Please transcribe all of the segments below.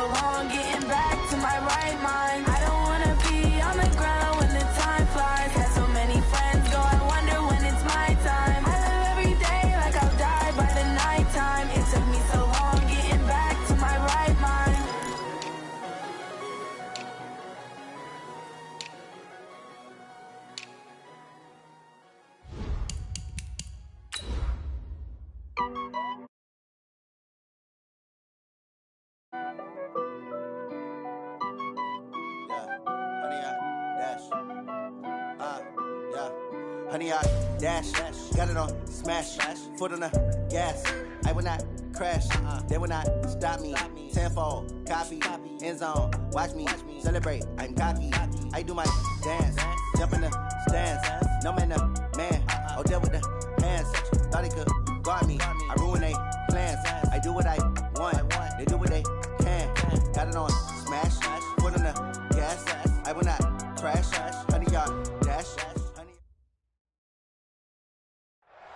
so long getting back to my right mind. I don't wanna be on the ground when the time flies. Had so many friends go, I wonder when it's my time. I live every day like I'll die by the nighttime. It took me so long getting back to my right mind. Honey, I dash, got it on smash, foot on the gas. I will not crash, they will not stop me. Tenfold, copy, end zone, watch me celebrate. I'm cocky, I do my dance, jump in the stands. No man, oh, deal with the hands. Thought he could guard me, I ruin they plans. I do what I want, they do what they can. Got it on smash, foot on the gas. I will not crash, honey, y'all dash.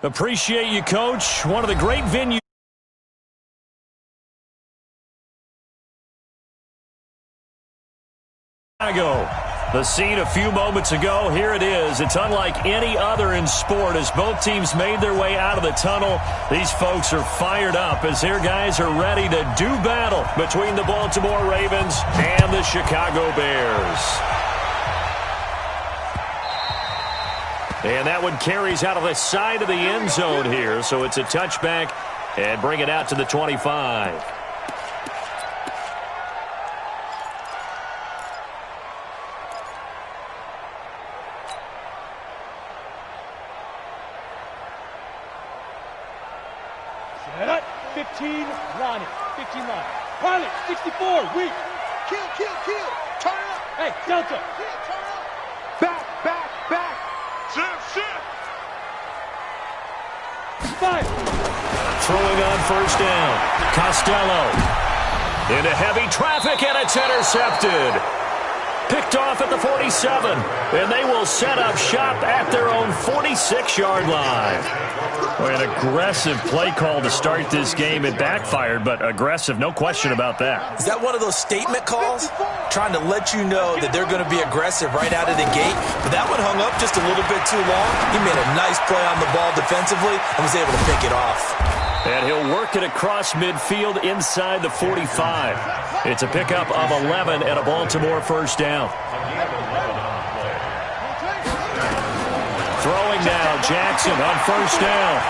Appreciate you, Coach. One of the great venues. The scene a few moments ago, here it is. It's unlike any other in sport as both teams made their way out of the tunnel. These folks are fired up as their guys are ready to do battle between the Baltimore Ravens and the Chicago Bears. And that one carries out of the side of the end zone here, so it's a touchback and bring it out to the 25. Set up, 15, line it, 15 line. Pilot, 64, weak. Kill, turn up. Hey, Delta. Kill, turn up. Back. Shift. Fire. Throwing on first down. Costello. Into heavy traffic, and it's intercepted. Picked off at the 47, and they will set up shop at their own 46-yard line. An aggressive play call to start this game. It backfired, but aggressive, no question about that. Is that one of those statement calls? Trying to let you know that they're going to be aggressive right out of the gate. But that one hung up just a little bit too long. He made a nice play on the ball defensively and was able to pick it off. And he'll work it across midfield inside the 45. It's a pickup of 11 and a Baltimore first down. Throwing now, Jackson on first down.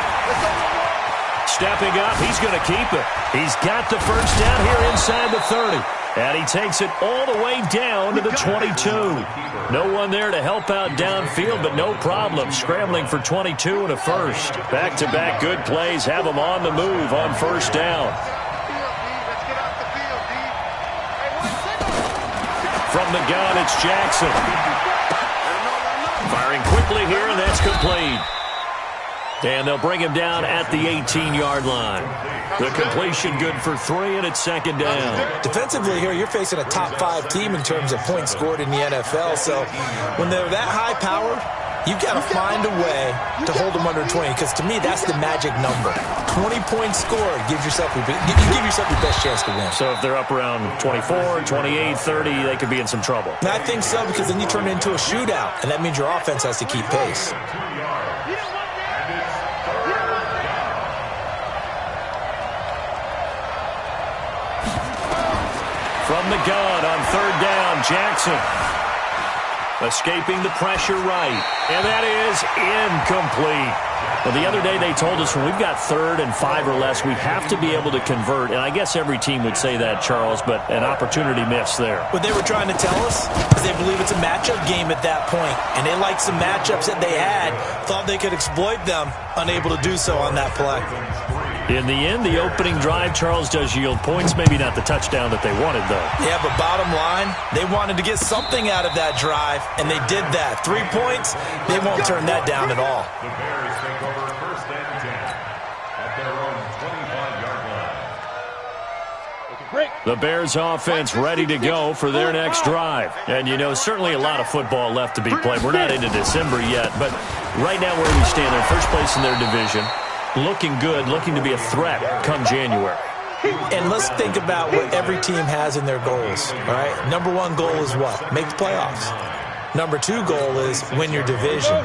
Stepping up, he's going to keep it. He's got the first down here inside the 30. And he takes it all the way down to the 22. No one there to help out downfield, but no problem. Scrambling for 22 and a first. Back-to-back good plays have him on the move on first down. From the gun, it's Jackson. Firing quickly here, and that's complete. And they'll bring him down at the 18-yard line. The completion good for 3, and it's second down. Defensively here, you're facing a top-5 team in terms of points scored in the NFL. So when they're that high-powered, you've got to find a way to hold them under 20, because to me, that's the magic number. 20 points scored gives yourself your best chance to win. So if they're up around 24, 28, 30, they could be in some trouble. And I think so, because then you turn it into a shootout, and that means your offense has to keep pace. From the gun on third down, Jackson. Escaping the pressure right. And that is incomplete. Well, the other day they told us when we've got 3rd and 5 or less, we have to be able to convert. And I guess every team would say that, Charles, but an opportunity missed there. What they were trying to tell us is they believe it's a matchup game at that point. And they liked some matchups that they had, thought they could exploit them, unable to do so on that play. In the end, the opening drive, Charles, does yield points. Maybe not the touchdown that they wanted, though. Yeah, but bottom line, they wanted to get something out of that drive, and they did that. 3 points, they won't turn that down at all. The Bears take over first and 10 at their own 25-yard line. The Bears offense ready to go for their next drive. And, you know, certainly a lot of football left to be played. We're not into December yet, but right now where we stand, they're first place in their division. Looking good, looking to be a threat come January. And let's think about what every team has in their goals, all right? Number one goal is what? Make the playoffs. Number two goal is win your division.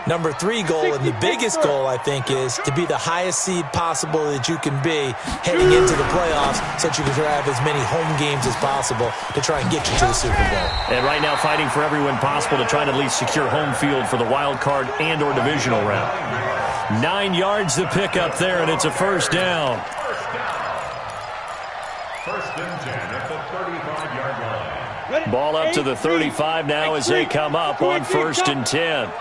Number three goal, and the biggest goal, I think, is to be the highest seed possible that you can be heading into the playoffs so that you can have as many home games as possible to try and get you to the Super Bowl. And right now fighting for every win possible to try and at least secure home field for the wild card and or divisional round. 9 yards to pick up there, and it's a first down. First and 10 at the 35-yard line. Ball up to the 35 now as they come up on first and 10.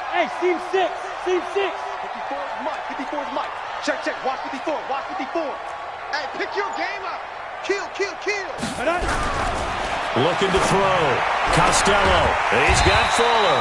Hey, seam 6. 54 is Mike. 54 is Mike. Check. Watch 54. Hey, pick your game up. Kill. Looking to throw. Costello. He's got Fuller.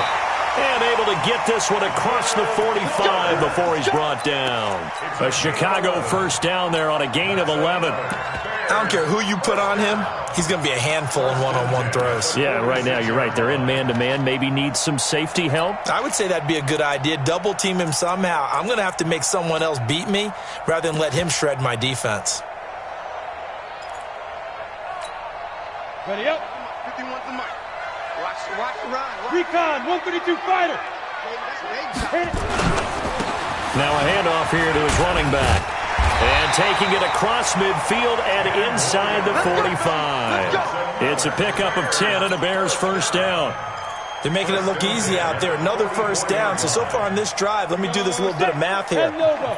And able to get this one across the 45 before he's brought down. A Chicago first down there on a gain of 11. I don't care who you put on him, he's going to be a handful in one-on-one throws. Yeah, right now, you're right. They're in man-to-man. Maybe needs some safety help. I would say that'd be a good idea. Double team him somehow. I'm going to have to make someone else beat me rather than let him shred my defense. Ready up. 51 to Mike. Watch the run. Recon, 132 fighter. Now a handoff here to his running back. And taking it across midfield and inside the 45. It's a pickup of 10 and a Bears first down. They're making it look easy out there. Another first down. So far on this drive, let me do this little bit of math here.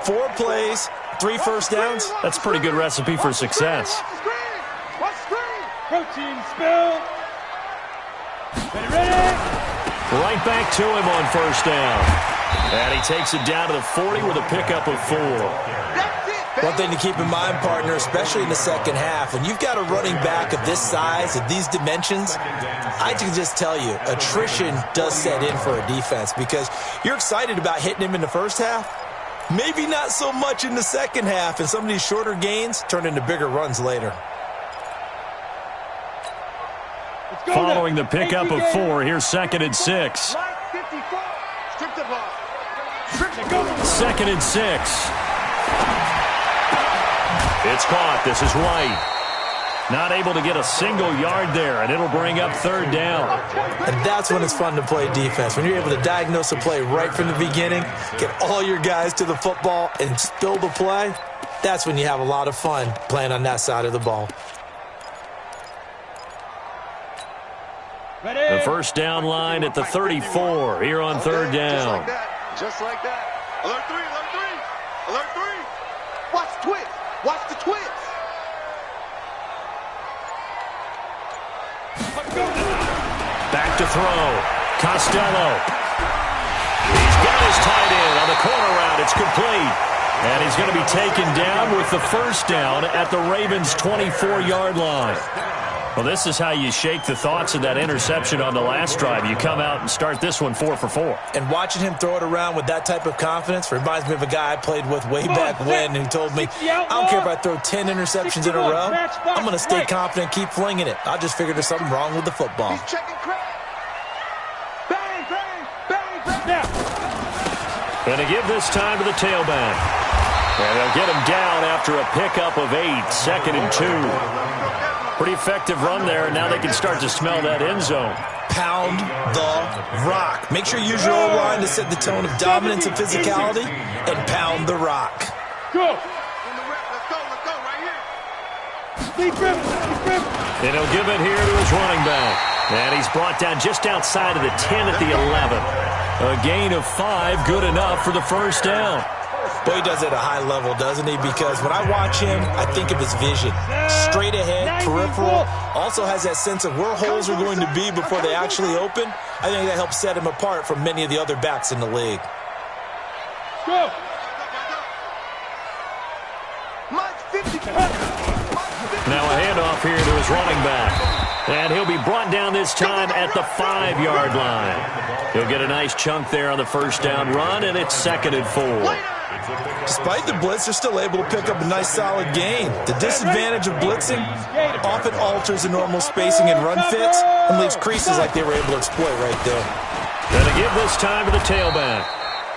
4 plays, 3 first downs. That's a pretty good recipe for success. Protein spill. Ready. Right back to him on first down. And he takes it down to the 40 with a pickup of 4. One thing to keep in mind, partner, especially in the second half, when you've got a running back of this size, of these dimensions, I can just tell you, attrition does set in for a defense because you're excited about hitting him in the first half. Maybe not so much in the second half, and some of these shorter gains turn into bigger runs later. Following the pickup of 4, here's second and 6. Second and 6. It's caught. This is White. Not able to get a single yard there, and it'll bring up third down. And that's when it's fun to play defense. When you're able to diagnose a play right from the beginning, get all your guys to the football, and spill the play, that's when you have a lot of fun playing on that side of the ball. Ready. The first down line at the 34 here on third down. Just like that. Alert 3. Watch the twist. Back to throw. Costello. He's got his tight end on the corner route. It's complete. And he's going to be taken down with the first down at the Ravens' 24-yard line. Well, this is how you shake the thoughts of that interception on the last drive. You come out and start this one 4 for 4. And watching him throw it around with that type of confidence reminds me of a guy I played with way back when who told me, I don't care if I throw 10 interceptions in a row. I'm going to stay confident, keep flinging it. I just figured there's something wrong with the football. He's checking crack. Bang. Going to give this time to the tailback. And they'll get him down after a pickup of 8, second and 2. Pretty effective run there, and now they can start to smell that end zone. Pound the rock. Make sure you use your O-line to set the tone of dominance and physicality, and pound the rock. Go. Let's go right here. And he'll give it here to his running back. And he's brought down just outside of the 10 at the 11. A gain of 5, good enough for the first down. Boy, he does it at a high level, doesn't he? Because when I watch him, I think of his vision. Straight ahead, peripheral. Also has that sense of where holes are going to be before they actually open. I think that helps set him apart from many of the other backs in the league. Go. Now a handoff here to his running back. And he'll be brought down this time at the 5-yard line. He'll get a nice chunk there on the first down run, and it's second and 4. Despite the blitz, they're still able to pick up a nice solid gain. The disadvantage of blitzing often alters the normal spacing and run fits and leaves creases like they were able to exploit right there. Going to give this time to the tailback.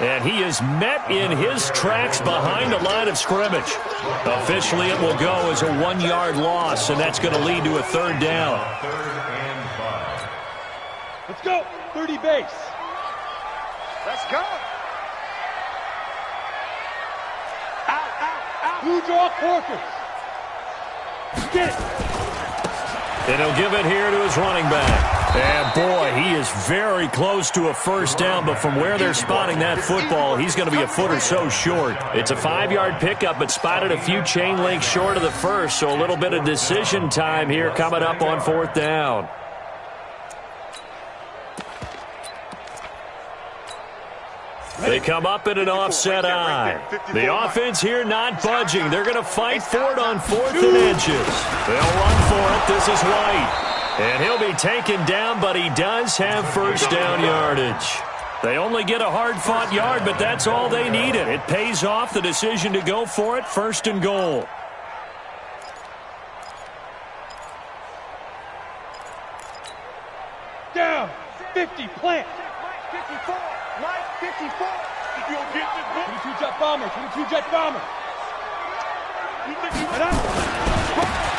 And he is met in his tracks behind the line of scrimmage. Officially, it will go as a 1-yard loss, and that's going to lead to a third down. Let's go. 30 base. Let's go. Out. Blue draw quarters. Get it. And he'll give it here to his running back. And, boy, he is very close to a first down, but from where they're spotting that football, he's going to be a foot or so short. It's a 5-yard pickup, but spotted a few chain links short of the first, so a little bit of decision time here coming up on fourth down. They come up in an offset eye. The offense here not budging. They're going to fight for it on 4th and inches. They'll run for it. This is White. And he'll be taken down, but he does have first down yardage. They only get a hard-fought yard, but that's all they needed. It pays off, the decision to go for it, 1st and goal. Down. 50, plant. 54, Mike, 54. If you don't get this book. 22 jet bomber, 22 jet bomber.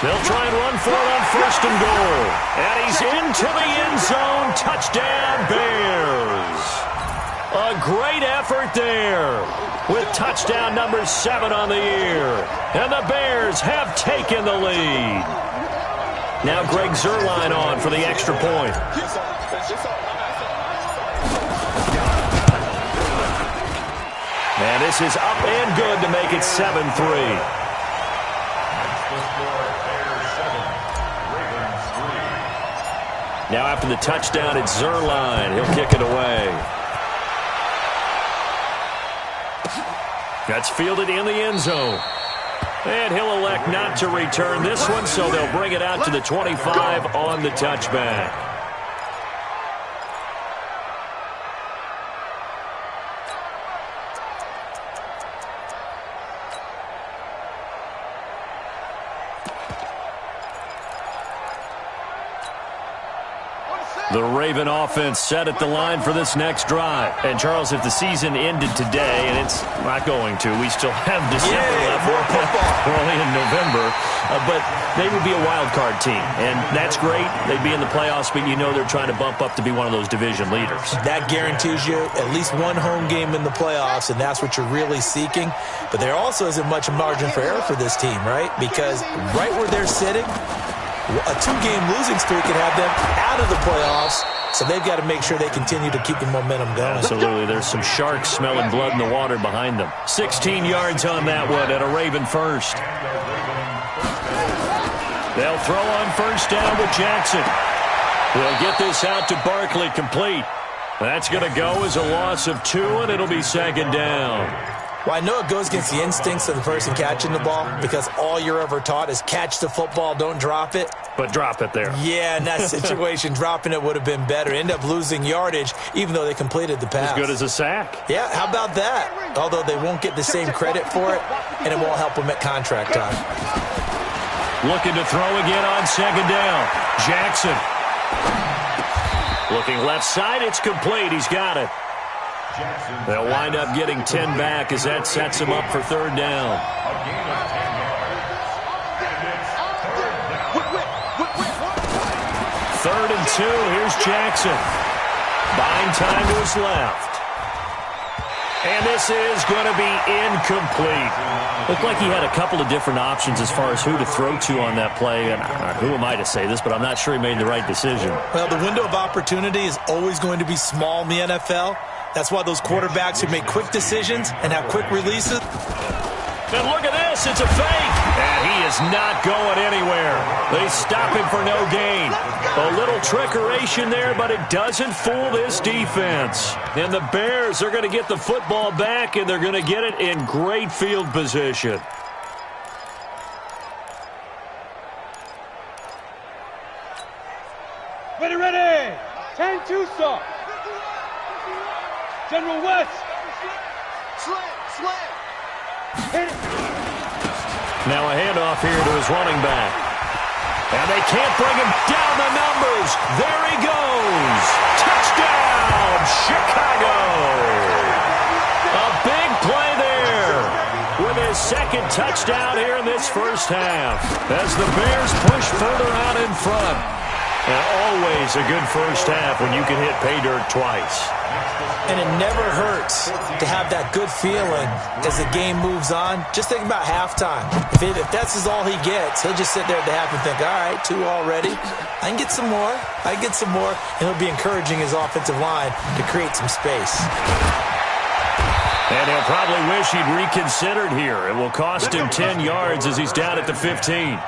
They'll try and run for it on 1st and goal. And he's into the end zone. Touchdown, Bears. A great effort there with touchdown number 7 on the year. And the Bears have taken the lead. Now Greg Zuerlein on for the extra point. And this is up and good to make it 7-3. Now after the touchdown, it's Zuerlein. He'll kick it away. That's fielded in the end zone. And he'll elect not to return this one, so they'll bring it out to the 25 on the touchback. The Raven offense set at the line for this next drive. And, Charles, if the season ended today, and it's not going to, we still have December left. We're only in November. But they would be a wild card team. And that's great. They'd be in the playoffs, but you know they're trying to bump up to be one of those division leaders. That guarantees you at least one home game in the playoffs, and that's what you're really seeking. But there also isn't much margin for error for this team, right? Because right where they're sitting, a 2-game losing streak could have them out of the playoffs, so they've got to make sure they continue to keep the momentum going. Absolutely. There's some sharks smelling blood in the water behind them. 16 yards on that one at a Raven first. They'll throw on first down with Jackson. They'll get this out to Barkley, complete. That's going to go as a loss of 2, and it'll be 2nd down. Well, I know it goes against the instincts of the person catching the ball because all you're ever taught is catch the football, don't drop it. But drop it there. Yeah, in that situation, dropping it would have been better. End up losing yardage, even though they completed the pass. As good as a sack. Yeah, how about that? Although they won't get the same credit for it, and it won't help them at contract time. Looking to throw again on 2nd down. Jackson. Looking left side, it's complete. He's got it. They'll wind up getting 10 back as that sets him up for 3rd down. Third and 2. Here's Jackson. Buying time to his left. And this is going to be incomplete. Looked like he had a couple of different options as far as who to throw to on that play. And who am I to say this, but I'm not sure he made the right decision. Well, the window of opportunity is always going to be small in the NFL. That's why those quarterbacks who make quick decisions and have quick releases. And look at this. It's a fake. And he is not going anywhere. They stop him for no gain. A little trickeration there, but it doesn't fool this defense. And the Bears are going to get the football back, and they're going to get it in great field position. Ready. 10-2 stop. General West. Slam. Hit it. Now a handoff here to his running back. And they can't bring him down the numbers. There he goes. Touchdown, Chicago. his second touchdown here in this first half as the Bears push further out in front. And always a good first half when you can hit pay dirt twice. And it never hurts to have that good feeling as the game moves on. Just think about halftime. If that's all he gets, he'll just sit there at the half and think, all right, 2 already. I can get some more. I can get some more. And he'll be encouraging his offensive line to create some space. And he'll probably wish he'd reconsidered here. It will cost him 10 yards as he's down at the 15.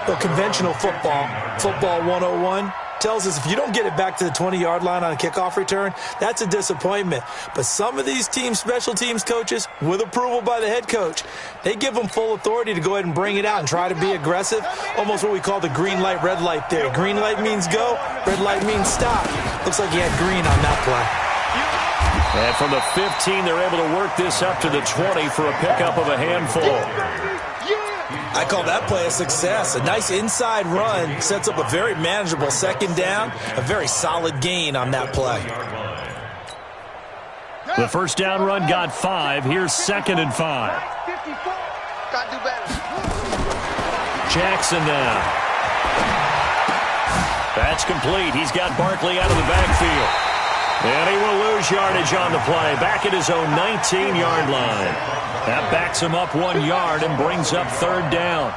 Well, conventional football 101, tells us if you don't get it back to the 20-yard line on a kickoff return, that's a disappointment. But some of these special teams coaches, with approval by the head coach, they give them full authority to go ahead and bring it out and try to be aggressive, almost what we call the green light, red light theory. Green light means go, red light means stop. Looks like he had green on that play. And from the 15, they're able to work this up to the 20 for a pickup of a handful. I call that play a success. A nice inside run sets up a very manageable second down, a very solid gain on that play. The first down run got 5. Here's 2nd and 5. Gotta do better. Jackson now. That's complete. He's got Barkley out of the backfield. And he will lose yardage on the play, back at his own 19-yard line. That backs him up 1 yard and brings up 3rd down.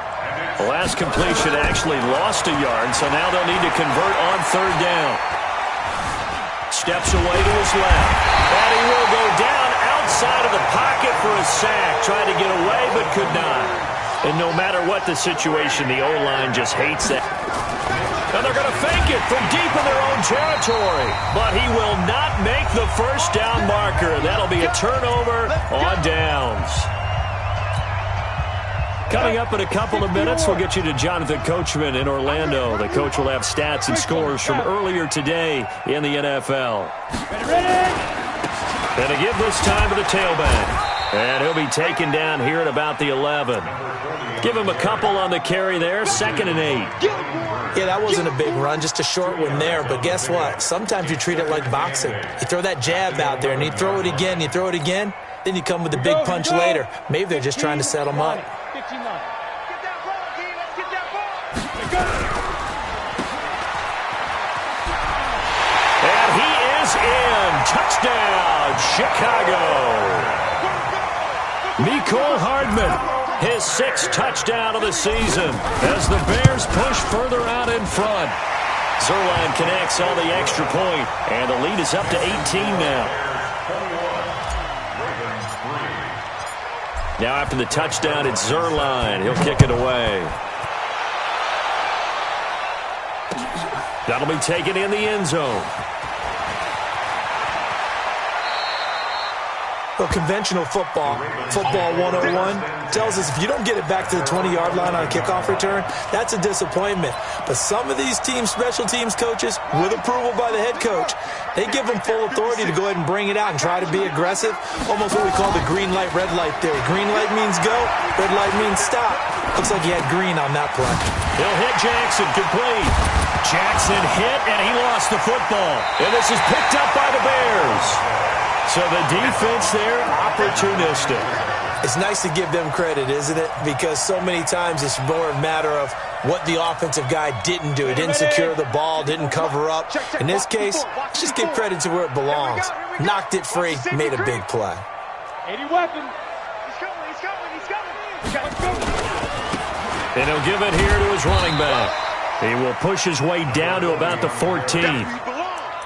The last completion actually lost a yard, so now they'll need to convert on 3rd down. Steps away to his left. And he will go down outside of the pocket for a sack. Tried to get away, but could not. And no matter what the situation, the O-line just hates that. And they're going to fake it from deep in their own territory. But he will not make the first down marker. That'll be a turnover on downs. Coming up in a couple of minutes, we'll get you to Jonathan Coachman in Orlando. The coach will have stats and scores from earlier today in the NFL. And to give this time to the tailback. And he'll be taken down here at about the 11. Give him a couple on the carry there, 2nd and 8. Yeah, that wasn't a big run, just a short one there. But guess what? Sometimes you treat it like boxing. You throw that jab out there, and you throw it again, then you come with a big punch later. Maybe they're just trying to set him up. Get that ball, D. Let's get that ball. And he is in. Touchdown, Chicago. Mecole Hardman, his 6th touchdown of the season as the Bears push further out in front. Zuerlein connects on the extra point, and the lead is up to 18 now. Now after the touchdown, it's Zuerlein. He'll kick it away. That'll be taken in the end zone. Well, conventional football 101, tells us if you don't get it back to the 20-yard line on a kickoff return, that's a disappointment. But some of these special teams coaches, with approval by the head coach, they give them full authority to go ahead and bring it out and try to be aggressive, almost what we call the green light, red light theory. Green light means go, red light means stop. Looks like he had green on that play. He'll hit Jackson, complete. Jackson hit, and he lost the football. And this is picked up by the Bears. So the defense there, opportunistic. It's nice to give them credit, isn't it? Because so many times it's more a matter of what the offensive guy didn't do. He didn't secure the ball, didn't cover up. In this case, let's just give credit to where it belongs. Knocked it free, made a big play. 80 weapon. He's coming. And he'll give it here to his running back. He will push his way down to about the 14.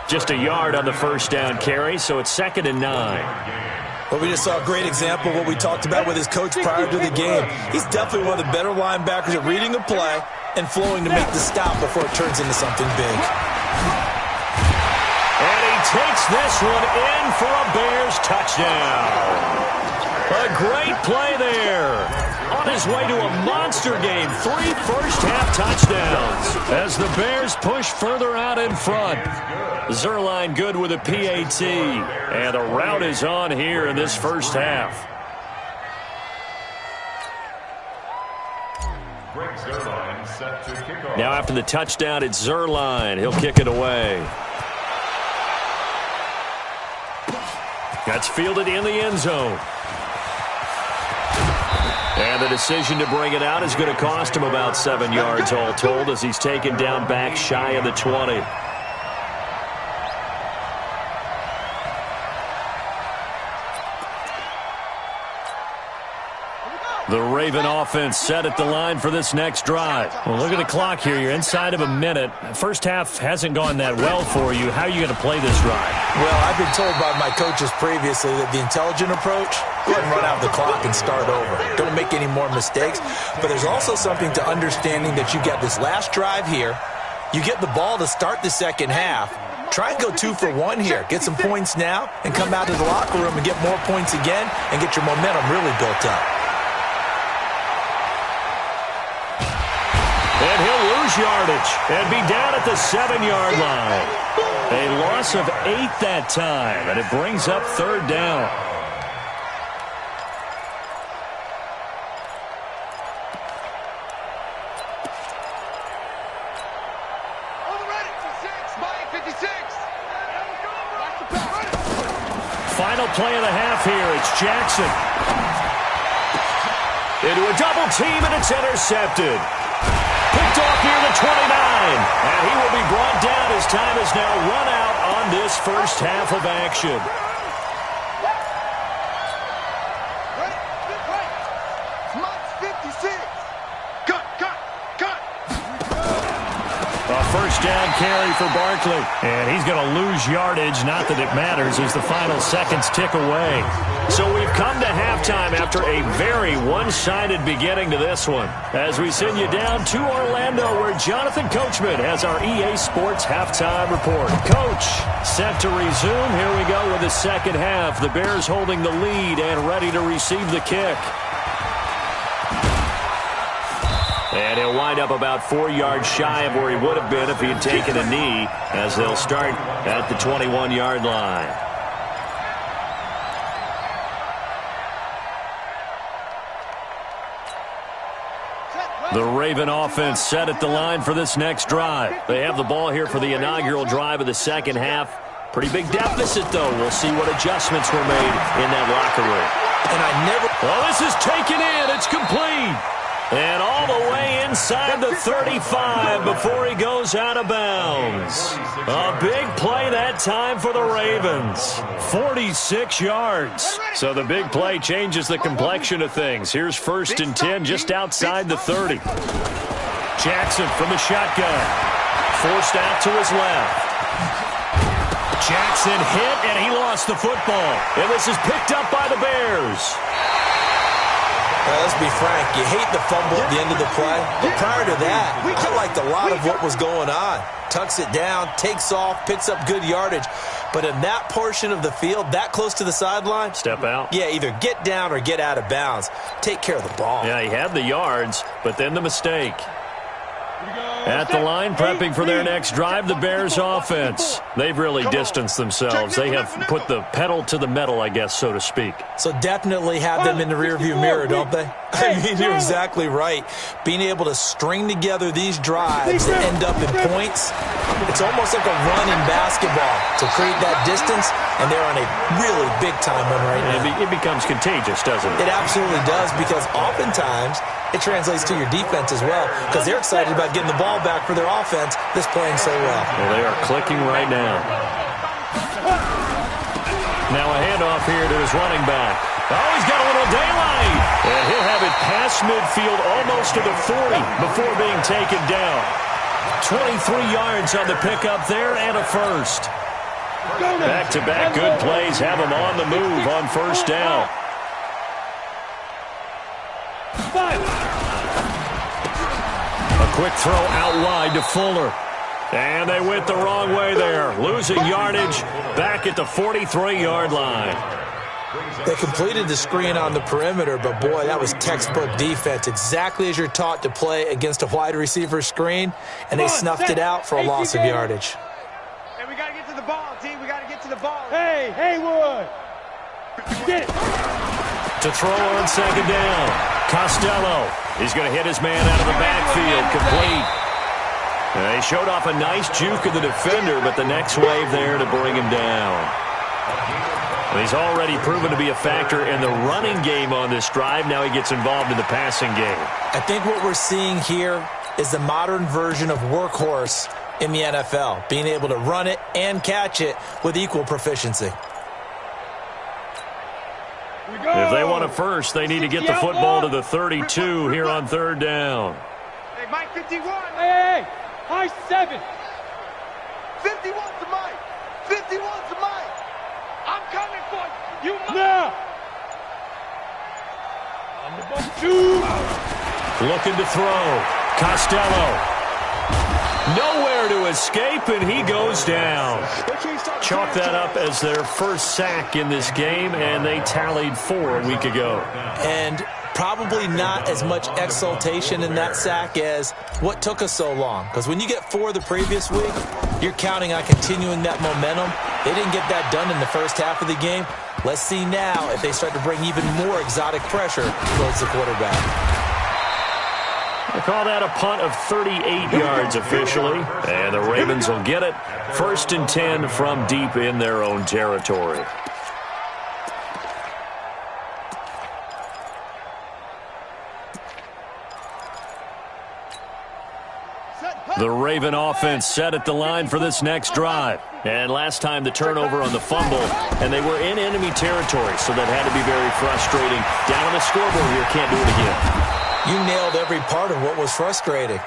Just a yard on the first down carry, so it's 2nd and 9. Well, we just saw a great example of what we talked about with his coach prior to the game. He's definitely one of the better linebackers at reading the play and flowing to make the stop before it turns into something big. And he takes this one in for a Bears touchdown. A great play there. On his way to a monster game, 3 first-half touchdowns as the Bears push further out in front. Zuerlein good with a PAT, and the route is on here in this first half. Now after the touchdown, it's Zuerlein. He'll kick it away. That's fielded in the end zone. And the decision to bring it out is going to cost him about 7 yards all told as he's taken down back shy of the 20. The Raven offense set at the line for this next drive. Well, look at the clock here. You're inside of a minute. First half hasn't gone that well for you. How are you going to play this drive? Well, I've been told by my coaches previously that the intelligent approach, go ahead and run out the clock and start over. Don't make any more mistakes. But there's also something to understanding that you got this last drive here. You get the ball to start the second half. Try and go 2 for 1 here. Get some points now and come out to the locker room and get more points again and get your momentum really built up. And he'll lose yardage and be down at the 7-yard line. A loss of 8 that time, and it brings up third down. Final play of the half here. It's Jackson. Into a double team, and it's intercepted. Picked off near the 29, and he will be brought down as time is now run out on this first half of action. A first down carry for Barkley, and he's going to lose yardage. Not that it matters as the final seconds tick away. So we've come to halftime after a very one-sided beginning to this one. As we send you down to Orlando, where Jonathan Coachman has our EA Sports halftime report. Coach, set to resume. Here we go with the second half. The Bears holding the lead and ready to receive the kick. And he'll wind up about 4 yards shy of where he would have been if he had taken a knee, as they'll start at the 21-yard line. The Raven offense set at the line for this next drive. They have the ball here for the inaugural drive of the second half. Pretty big deficit, though. We'll see what adjustments were made in that locker room. And well, this is taken in. It's complete. And all the way inside the 35 before he goes out of bounds. A big play that time for the Ravens. 46 yards. So the big play changes the complexion of things. Here's 1st and 10 just outside the 30. Jackson from the shotgun. Forced out to his left. Jackson hit, and he lost the football. And this is picked up by the Bears. Well, let's be frank, you hate the fumble at the end of the play, but prior to that, I liked a lot of what was going on. Tucks it down, takes off, picks up good yardage, but in that portion of the field, that close to the sideline, step out. Yeah, either get down or get out of bounds. Take care of the ball. Yeah, he had the yards, but then the mistake. At the line, prepping for their next drive, the Bears offense. They've really distanced themselves. They have put the pedal to the metal, I guess, so to speak. So definitely have them in the rearview mirror, don't they? I mean, you're exactly right. Being able to string together these drives that end up in points, it's almost like a run in basketball to create that distance, and they're on a really big-time one right now. It becomes contagious, doesn't it? It absolutely does, because oftentimes it translates to your defense as well, because they're excited about getting the ball back for their offense that's playing so well. Well, they are clicking right now. Now a handoff here to his running back. Oh, he's got a little daylight. And he'll have it past midfield almost to the 40 before being taken down. 23 yards on the pickup there and a first. Back-to-back good plays have him on the move on first down. A quick throw out wide to Fuller. And they went the wrong way there. Losing yardage back at the 43-yard line. They completed the screen on the perimeter, but boy, that was textbook defense. Exactly as you're taught to play against a wide receiver screen, and they snuffed it out for a loss of yardage. Hey, we got to get to the ball, team. We got to get to the ball. Hey, Haywood. Get it. To throw on second down. Costello. He's going to hit his man out of the backfield. Complete. He showed off a nice juke of the defender, but the next wave there to bring him down. He's already proven to be a factor in the running game on this drive. Now he gets involved in the passing game. I think what we're seeing here is the modern version of workhorse in the NFL, being able to run it and catch it with equal proficiency. If they want a first, they need to get the football to the 32 here on third down. Hey, Mike 51. Hey, high 7. 51 to Mike. 51 to Mike. I'm coming for you. Now. On the ball 2. Looking to throw. Costello. Nowhere to escape, and he goes down. Chalk that up as their first sack in this game, and they tallied 4 a week ago. And probably not as much exultation in that sack as what took us so long. Because when you get 4 the previous week, you're counting on continuing that momentum. They didn't get that done in the first half of the game. Let's see now if they start to bring even more exotic pressure towards the quarterback. They call that a punt of 38 yards officially, and the Ravens will get it. 1st and 10 from deep in their own territory. The Raven offense set at the line for this next drive. And last time the turnover on the fumble, and they were in enemy territory, so that had to be very frustrating. Down on the scoreboard here, can't do it again. You nailed every part of what was frustrating.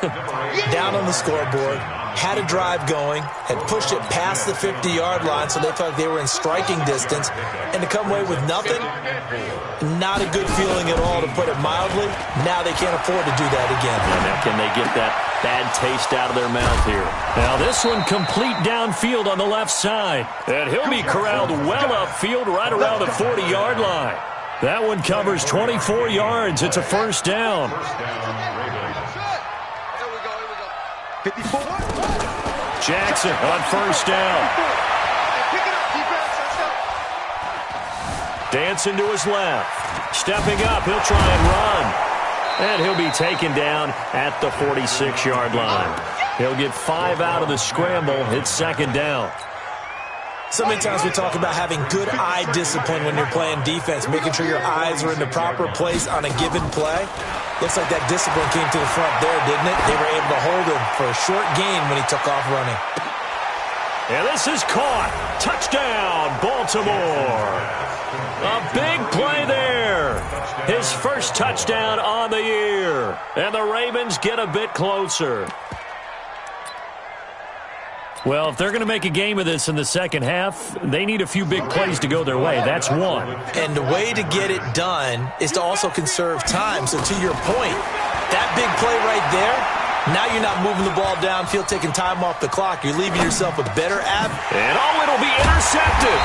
Down on the scoreboard, had a drive going, had pushed it past the 50-yard line so they thought they were in striking distance, and to come away with nothing, not a good feeling at all, to put it mildly. Now they can't afford to do that again. And now can they get that bad taste out of their mouth here? Now this one complete downfield on the left side, and he'll be corralled well upfield right around the 40-yard line. That one covers 24 yards. It's a first down. 54. Jackson on first down. Dancing to his left. Stepping up, he'll try and run. And he'll be taken down at the 46-yard line. He'll get 5 out of the scramble. It's second down. So many times we talk about having good eye discipline when you're playing defense, making sure your eyes are in the proper place on a given play. Looks like that discipline came to the front there, didn't it? They were able to hold him for a short gain when he took off running. And this is caught. Touchdown, Baltimore. A big play there. His first touchdown on the year. And the Ravens get a bit closer. Well, if they're going to make a game of this in the second half, they need a few big plays to go their way. That's one. And the way to get it done is to also conserve time. So to your point, that big play right there, now you're not moving the ball downfield, taking time off the clock. You're leaving yourself a better app. And it'll be intercepted.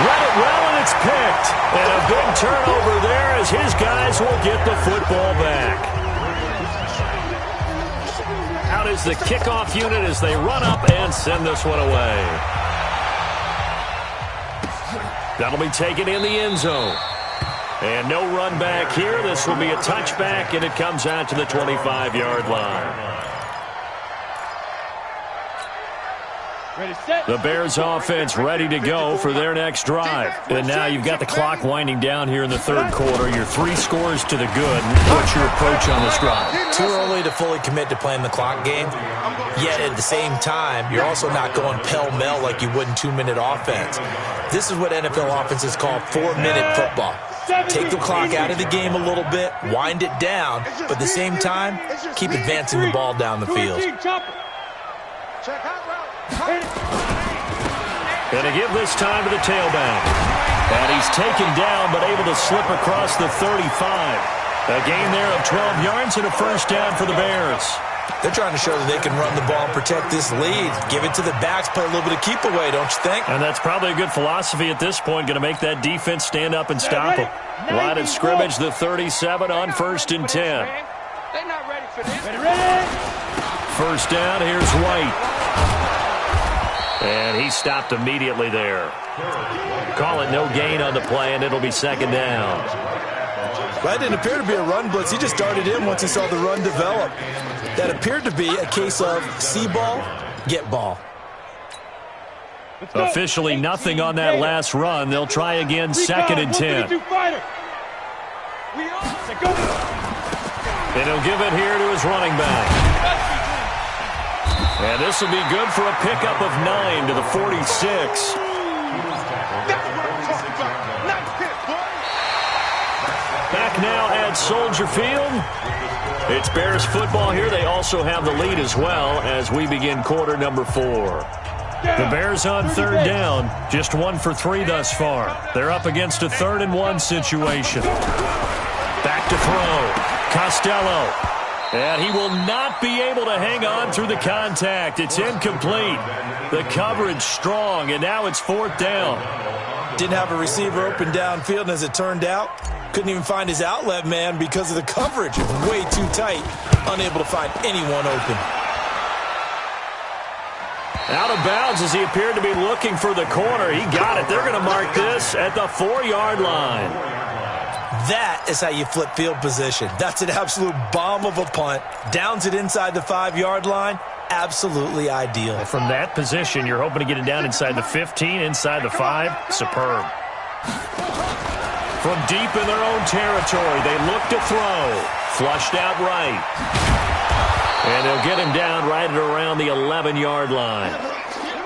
Read it well, and it's picked. And a big turnover there as his guys will get the football back. Out is the kickoff unit as they run up and send this one away. That'll be taken in the end zone. And no run back here. This will be a touchback, and it comes out to the 25-yard line. Ready, set. The Bears offense ready to go for their next drive. And now you've got the clock winding down here in the third quarter. You're 3 scores to the good. What's your approach on this drive? Too early to fully commit to playing the clock game. Yet at the same time, you're also not going pell-mell like you would in 2-minute offense. This is what NFL offenses call 4-minute football. Take the clock out of the game a little bit, wind it down, but at the same time, keep advancing the ball down the field. And to give this time to the tailback. And he's taken down, but able to slip across the 35. A gain there of 12 yards and a first down for the Bears. They're trying to show that they can run the ball and protect this lead. Give it to the backs, play a little bit of keep away, don't you think? And that's probably a good philosophy at this point. Going to make that defense stand up and stop them. Line of scrimmage, the 37 on 1st and 10. They're not ready for this. Ready. First down, here's White. And he stopped immediately there. Call it no gain on the play, and it'll be second down. Well, that didn't appear to be a run blitz. He just darted in once he saw the run develop. That appeared to be a case of see ball, get ball. Officially nothing on that last run. They'll try again, 2nd and 10. And he'll give it here to his running back. And this will be good for a pickup of 9 to the 46. Back now at Soldier Field. It's Bears football here. They also have the lead as well as we begin quarter number 4. The Bears on 3rd down, just 1 for 3 thus far. They're up against a 3rd and 1 situation. Back to throw. Costello. And he will not be able to hang on through the contact. It's incomplete. The coverage strong, and now it's 4th down. Didn't have a receiver open downfield, and as it turned out, couldn't even find his outlet man because of the coverage. Way too tight, unable to find anyone open. Out of bounds as he appeared to be looking for the corner. He got it. They're going to mark this at the 4-yard line. That is how you flip field position. That's an absolute bomb of a punt. Downs it inside the 5-yard line. Absolutely ideal. From that position, you're hoping to get it down inside the 15, inside the 5. Superb. From deep in their own territory, they look to throw. Flushed out right. And they'll get him down right at around the 11-yard line.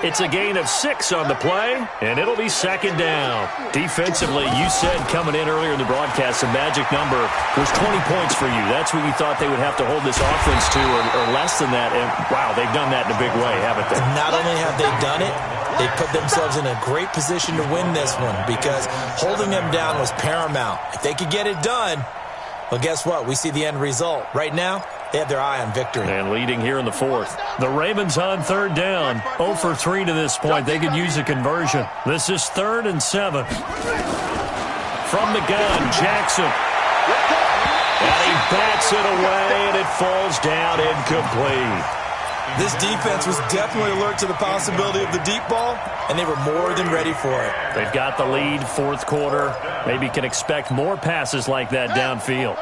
It's a gain of 6 on the play, and it'll be 2nd down. Defensively, you said coming in earlier in the broadcast, the magic number was 20 points for you. That's what you thought they would have to hold this offense to, or less than that. And, wow, they've done that in a big way, haven't they? Not only have they done it, they put themselves in a great position to win this one because holding them down was paramount. If they could get it done, well, guess what? We see the end result. Right now, they have their eye on victory. And leading here in the 4th. The Ravens on 3rd down. 0 for 3 to this point. They could use a conversion. This is 3rd and 7. From the gun, Jackson. And he bats it away, and it falls down incomplete. This defense was definitely alert to the possibility of the deep ball, and they were more than ready for it. They've got the lead, 4th quarter. Maybe can expect more passes like that downfield.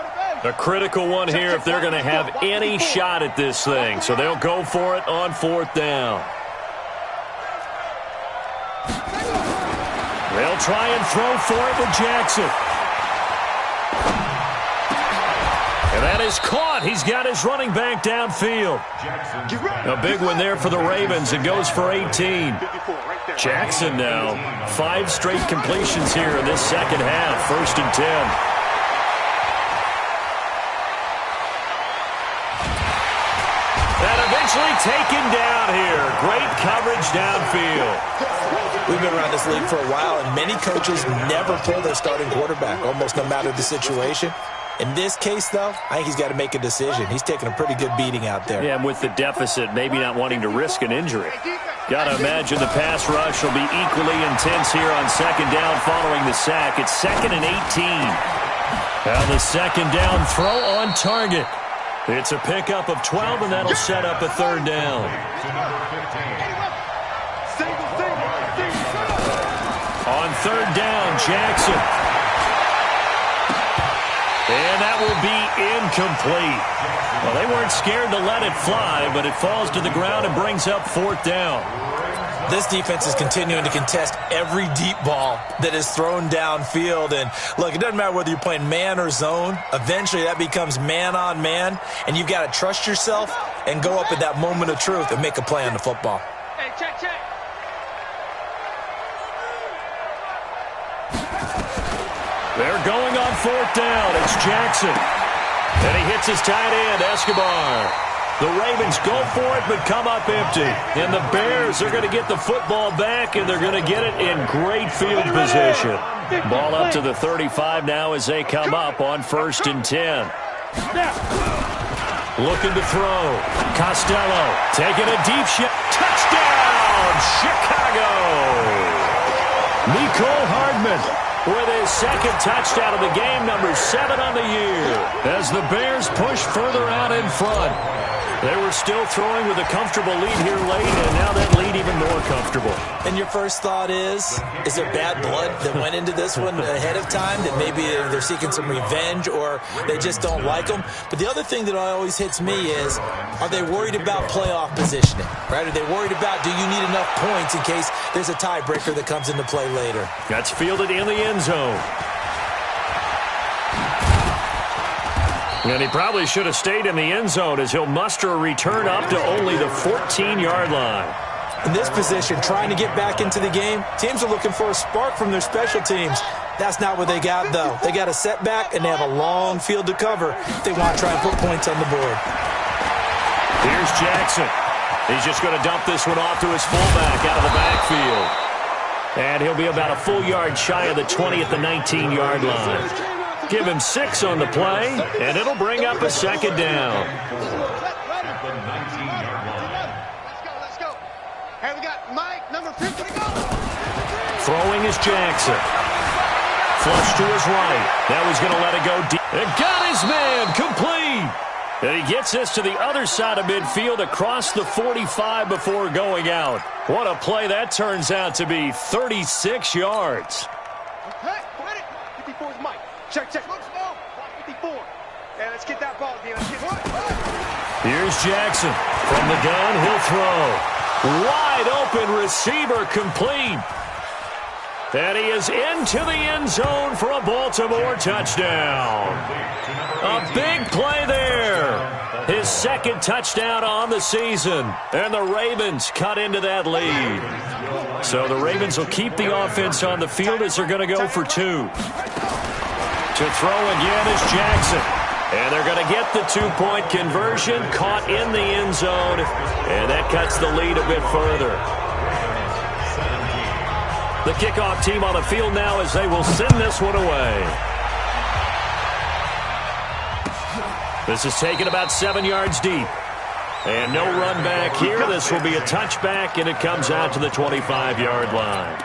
A critical one here if they're going to have any shot at this thing. So they'll go for it on 4th down. They'll try and throw for it with Jackson. And that is caught. He's got his running back downfield. A big one there for the Ravens. It goes for 18. Jackson now. 5 straight completions here in this second half. 1st and 10. Taken down here. Great coverage downfield. We've been around this league for a while, and many coaches never pull their starting quarterback, almost no matter the situation. In this case, though, I think he's got to make a decision. He's taking a pretty good beating out there. Yeah, and with the deficit, maybe not wanting to risk an injury. Got to imagine the pass rush will be equally intense here on 2nd down following the sack. It's 2nd and 18. Now the 2nd down throw on target. It's a pickup of 12, and that'll set up a 3rd down. On 3rd down, Jackson. And that will be incomplete. Well, they weren't scared to let it fly, but it falls to the ground and brings up 4th down. This defense is continuing to contest every deep ball that is thrown downfield. And, look, it doesn't matter whether you're playing man or zone. Eventually, that becomes man-on-man, and you've got to trust yourself and go up at that moment of truth and make a play on the football. Hey, check. They're going on 4th down. It's Jackson. And he hits his tight end, Escobar. The Ravens go for it, but come up empty. And the Bears are going to get the football back, and they're going to get it in great field position. Ball up to the 35 now as they come up on 1st and 10. Looking to throw. Costello taking a deep shot. Touchdown, Chicago! Mecole Hardman with his 2nd touchdown of the game, number 7 on the year, as the Bears push further out in front. They were still throwing with a comfortable lead here late, and now that lead even more comfortable. And your first thought is there bad blood that went into this one ahead of time, that maybe they're seeking some revenge or they just don't like them? But the other thing that always hits me is, are they worried about playoff positioning, right? Are they worried about, do you need enough points in case there's a tiebreaker that comes into play later? That's fielded in the end zone. And he probably should have stayed in the end zone as he'll muster a return up to only the 14-yard line. In this position, trying to get back into the game, teams are looking for a spark from their special teams. That's not what they got, though. They got a setback, and they have a long field to cover if they want to try and put points on the board. Here's Jackson. He's just going to dump this one off to his fullback out of the backfield. And he'll be about a full yard shy of the 20 at the 19-yard line. Give him 6 on the play, and it'll bring up a second down. Let's go. Hey, we got Mike, number 50. Throwing is Jackson. Flush to his right. That was going to let it go deep. And got his man complete. And he gets this to the other side of midfield across the 45 before going out. What a play that turns out to be, 36 yards. Hey, 54 is Mike. Check. Look small. 54. Yeah, let's get that ball, D. Let's get Here's Jackson. From the gun, he'll throw. Wide open receiver complete. And he is into the end zone for a Baltimore touchdown. A big play there. His second touchdown on the season. And the Ravens cut into that lead. So the Ravens will keep the offense on the field as they're going to go for 2. To throw again is Jackson. And they're going to get the 2-point conversion, caught in the end zone. And that cuts the lead a bit further. The kickoff team on the field now as they will send this one away. This is taken about 7 yards deep. And no run back here. This will be a touchback, and it comes out to the 25-yard line.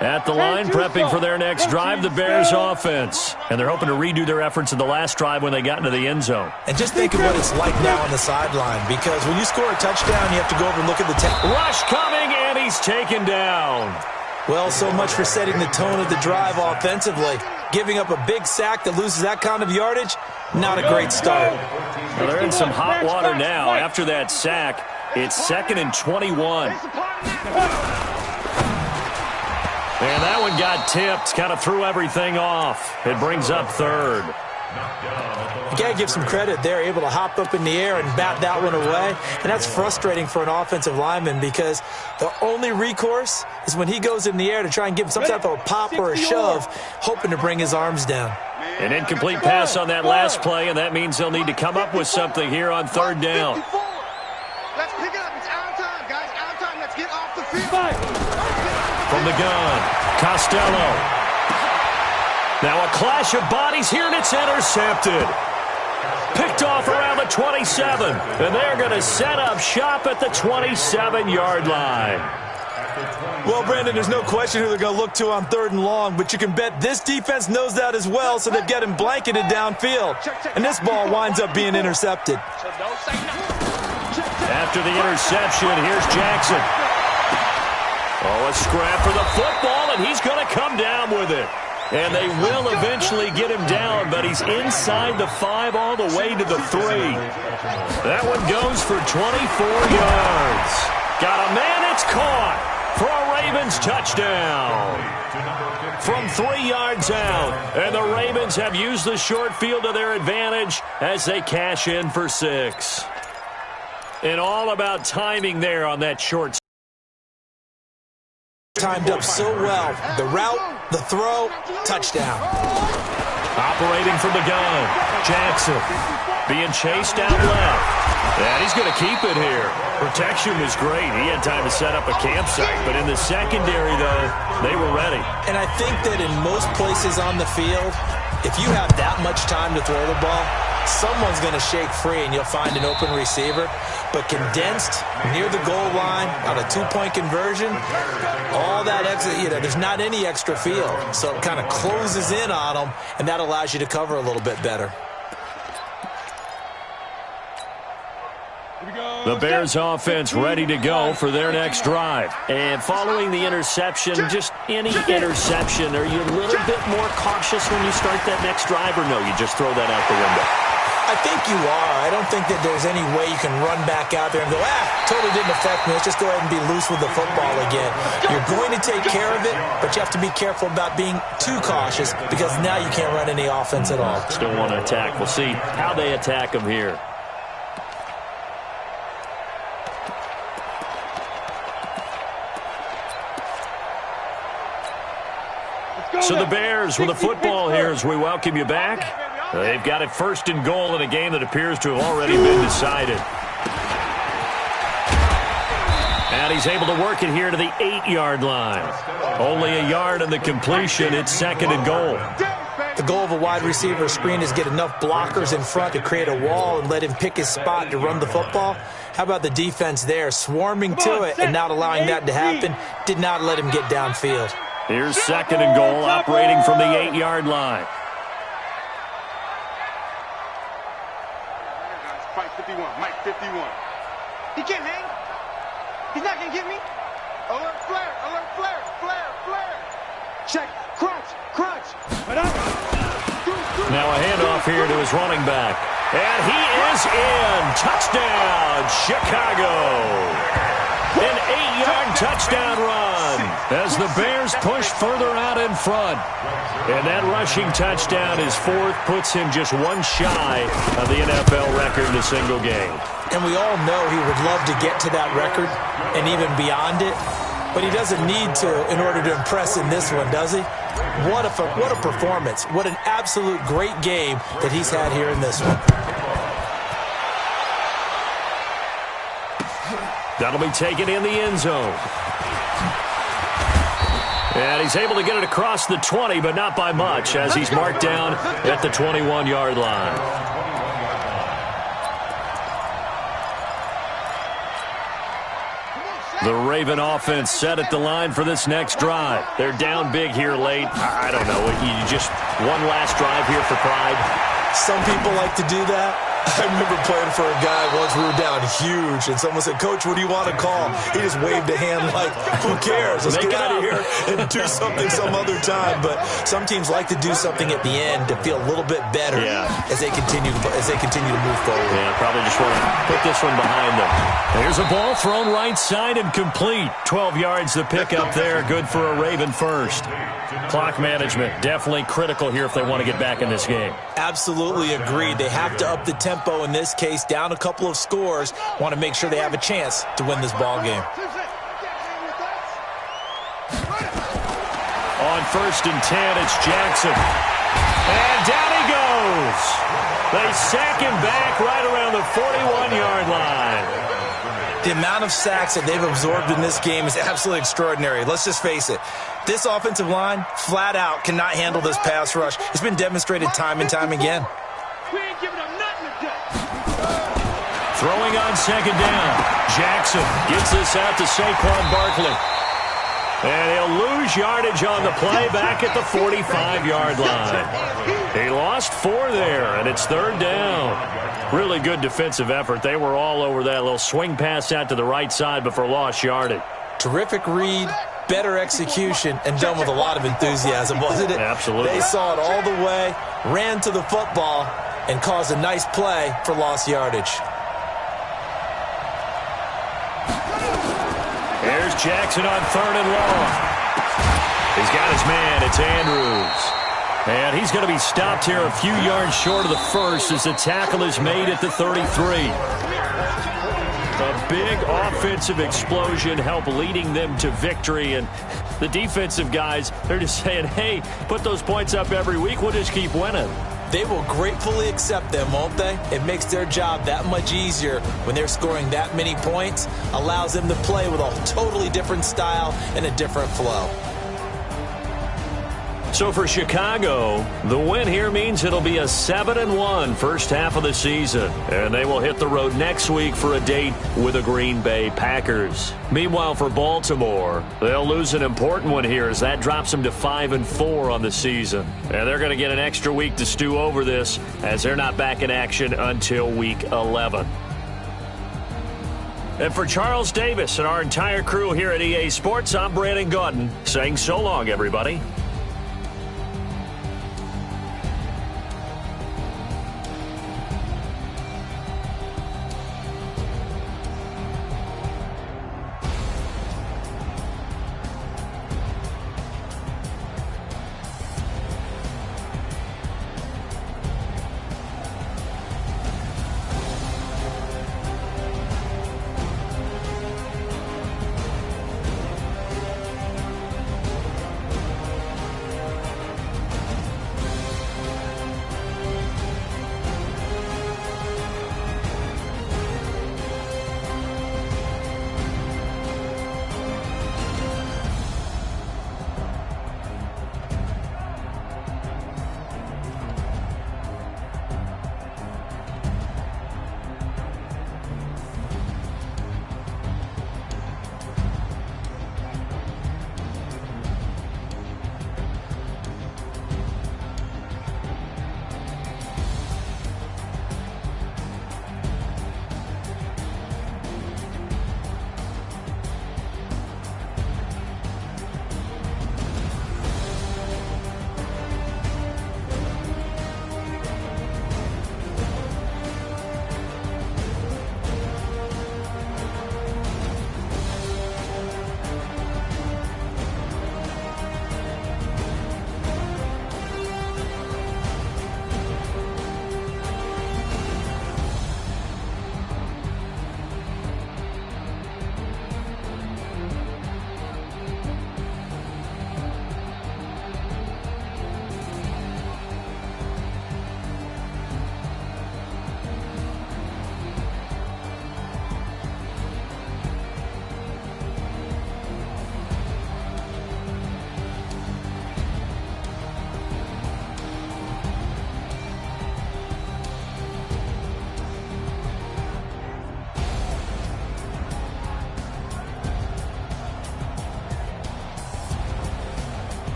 At the line, prepping for their next drive, the Bears offense. And they're hoping to redo their efforts in the last drive when they got into the end zone. And just think of what it's like now on the sideline, because when you score a touchdown, you have to go over and look at the rush coming, and he's taken down. Well, so much for setting the tone of the drive offensively. Giving up a big sack that loses that kind of yardage, not a great start. Well, they're in some hot water now. After that sack, it's 2nd and 21. And that one got tipped, kind of threw everything off. It brings up 3rd. You got to give some credit. They're able to hop up in the air and bat that one away. And that's frustrating for an offensive lineman because the only recourse is when he goes in the air to try and give him some type of a pop or a shove, hoping to bring his arms down. An incomplete pass on that last play, and that means they'll need to come up with something here on 3rd down. Let's pick it up. It's out of time, guys. Out of time. Let's get off the field. From the gun, Costello. Now a clash of bodies here, and it's intercepted. Picked off around the 27, and they're going to set up shop at the 27-yard line. Well, Brandon, there's no question who they're going to look to on 3rd and long, but you can bet this defense knows that as well, so they've got him blanketed downfield. And this ball winds up being intercepted. After the interception, here's Jackson. Oh, a scrap for the football, and he's going to come down with it. And they will eventually get him down, but he's inside the 5 all the way to the 3. That one goes for 24 yards. Got a man, it's caught for a Ravens touchdown. From 3 yards out, and the Ravens have used the short field to their advantage as they cash in for 6. And all about timing there on that short. Timed up so well. The route, the throw, touchdown. Operating from the gun, Jackson being chased out left. And he's going to keep it here. Protection was great. He had time to set up a campsite, but in the secondary, though, they were ready. And I think that in most places on the field, if you have that much time to throw the ball, someone's going to shake free and you'll find an open receiver. But condensed, near the goal line, on a 2-point conversion, all that extra, there's not any extra field. So it kind of closes in on them, and that allows you to cover a little bit better. The Bears offense ready to go for their next drive. And following the interception, just any interception, are you a little bit more cautious when you start that next drive, or no, you just throw that out the window? I think you are. I don't think that there's any way you can run back out there and go, totally didn't affect me. Let's just go ahead and be loose with the football again. You're going to take care of it, but you have to be careful about being too cautious because now you can't run any offense at all. Still want to attack. We'll see how they attack them here. So the Bears with the football here as we welcome you back. They've got it 1st and goal in a game that appears to have already been decided. And he's able to work it here to the 8-yard line. Only a yard in the completion. It's 2nd and goal. The goal of a wide receiver screen is get enough blockers in front to create a wall and let him pick his spot to run the football. How about the defense there, swarming to it and not allowing that to happen? Did not let him get downfield. Here's 2nd and goal, operating from the 8-yard line. Mike 51, Mike 51. He can't hang. He's not going to get me. Alert flare, alert flare, flare, flare. Check, crunch, crunch. Now a handoff here to his running back. And he is in. Touchdown, Chicago. An 8-yard touchdown run as the Bears push further out in front. And that rushing touchdown is 4th, puts him just one shy of the NFL record in a single game. And we all know he would love to get to that record and even beyond it, but he doesn't need to in order to impress in this one, does he? What a performance. What an absolute great game that he's had here in this one. That'll be taken in the end zone. And he's able to get it across the 20, but not by much, as he's marked down at the 21-yard line. The Raven offense set at the line for this next drive. They're down big here late. I don't know. You just one last drive here for pride. Some people like to do that. I remember playing for a guy once. We were down huge, and someone said, "Coach, what do you want to call?" He just waved a hand like, "Who cares? Let's get out of here and do something some other time." But some teams like to do something at the end to feel a little bit better as they continue to move forward. Yeah, probably just want to put this one behind them. Here's a ball thrown right side and complete. 12 yards to pick up there. Good for a Raven first. Clock management definitely critical here if they want to get back in this game. Absolutely agreed. They have to up the tempo in this case, down a couple of scores. Want to make sure they have a chance to win this ball game. On 1st and 10, it's Jackson. And down he goes. They sack him back right around the 41-yard line. The amount of sacks that they've absorbed in this game is absolutely extraordinary. Let's just face it. This offensive line, flat out, cannot handle this pass rush. It's been demonstrated time and time again. We ain't giving them nothing today. Throwing on 2nd down. Jackson gets this out to Saquon Barkley. And he'll lose yardage on the play back at the 45-yard line. He lost 4 there, and it's 3rd down. Really good defensive effort. They were all over that little swing pass out to the right side before lost yardage. Terrific read, better execution, and done with a lot of enthusiasm, wasn't it? Absolutely. They saw it all the way, ran to the football, and caused a nice play for lost yardage. There's Jackson on 3rd and long. He's got his man. It's Andrews. And he's going to be stopped here a few yards short of the first as the tackle is made at the 33. A big offensive explosion helped leading them to victory. And the defensive guys, they're just saying, hey, put those points up every week. We'll just keep winning. They will gratefully accept them, won't they? It makes their job that much easier when they're scoring that many points. Allows them to play with a totally different style and a different flow. So for Chicago, the win here means it'll be a 7-1 first half of the season. And they will hit the road next week for a date with the Green Bay Packers. Meanwhile, for Baltimore, they'll lose an important one here as that drops them to 5-4 on the season. And they're going to get an extra week to stew over this as they're not back in action until week 11. And for Charles Davis and our entire crew here at EA Sports, I'm Brandon Gaudin saying so long, everybody.